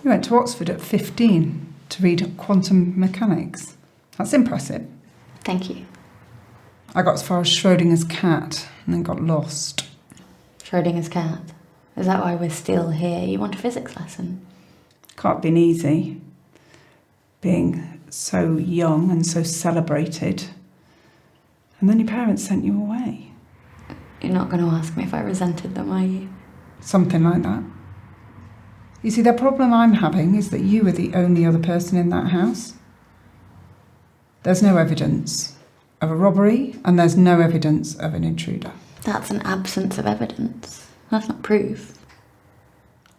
You went to Oxford at 15 to read quantum mechanics. That's impressive. Thank you. I got as far as Schrodinger's cat and then got lost. Schrodinger's cat? Is that why we're still here? You want a physics lesson? Can't have been easy, being so young and so celebrated. And then your parents sent you away. You're not going to ask me if I resented them, are you? Something like that. You see, the problem I'm having is that you were the only other person in that house. There's no evidence of a robbery, and there's no evidence of an intruder. That's an absence of evidence. That's not proof.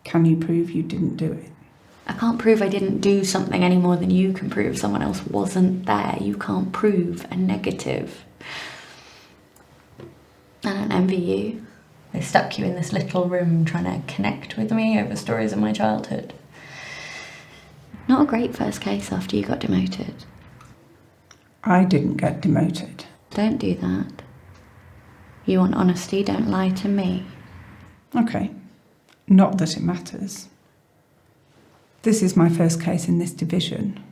Can you prove you didn't do it? I can't prove I didn't do something any more than you can prove someone else wasn't there. You can't prove a negative. I don't envy you. They stuck you in this little room trying to connect with me over stories of my childhood. Not a great first case after you got demoted. I didn't get demoted. Don't do that. You want honesty, don't lie to me. Okay. Not that it matters. This is my first case in this division.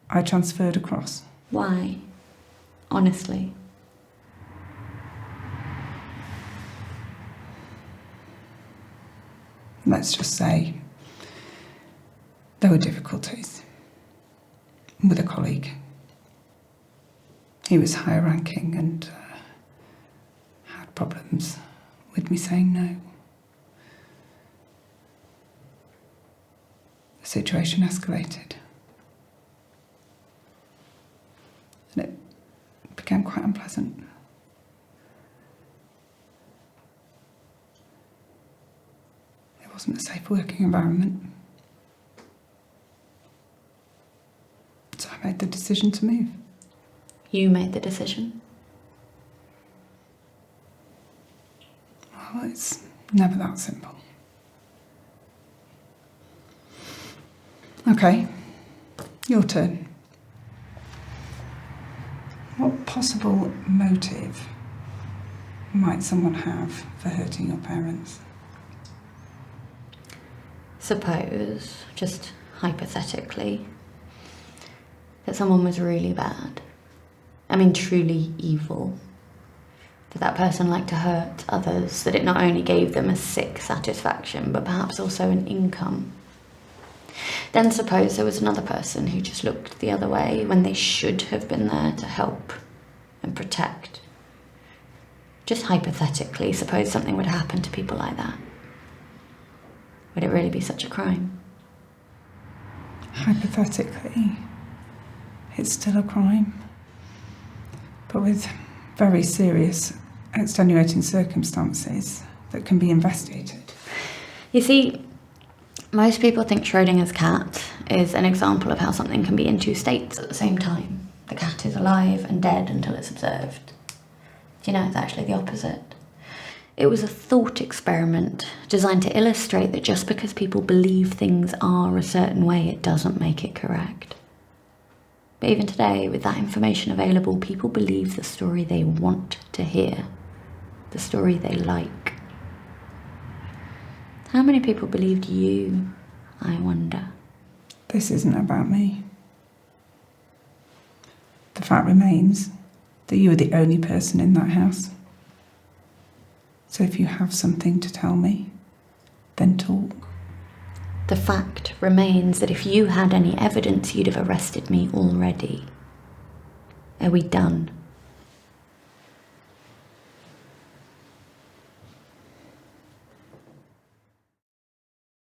I transferred across. Why? Honestly. Let's just say there were difficulties with a colleague. He was higher ranking and had problems with me saying no. The situation escalated. And it became quite unpleasant. It wasn't a safe working environment. So I made the decision to move. You made the decision? Well, it's never that simple. Okay, your turn. What possible motive might someone have for hurting your parents? Suppose, just hypothetically, that someone was really bad. I mean, truly evil. That person liked to hurt others, that it not only gave them a sick satisfaction, but perhaps also an income. Then suppose there was another person who just looked the other way when they should have been there to help and protect. Just hypothetically, suppose something would happen to people like that. Would it really be such a crime? Hypothetically, it's still a crime, but with very serious extenuating circumstances that can be investigated. You see, most people think Schrodinger's cat is an example of how something can be in two states at the same time. The cat is alive and dead until it's observed. Do you know, it's actually the opposite. It was a thought experiment designed to illustrate that just because people believe things are a certain way, it doesn't make it correct. But even today, with that information available, people believe the story they want to hear, the story they like. How many people believed you, I wonder? This isn't about me. The fact remains that you were the only person in that house. So if you have something to tell me, then talk. The fact remains that if you had any evidence, you'd have arrested me already. Are we done?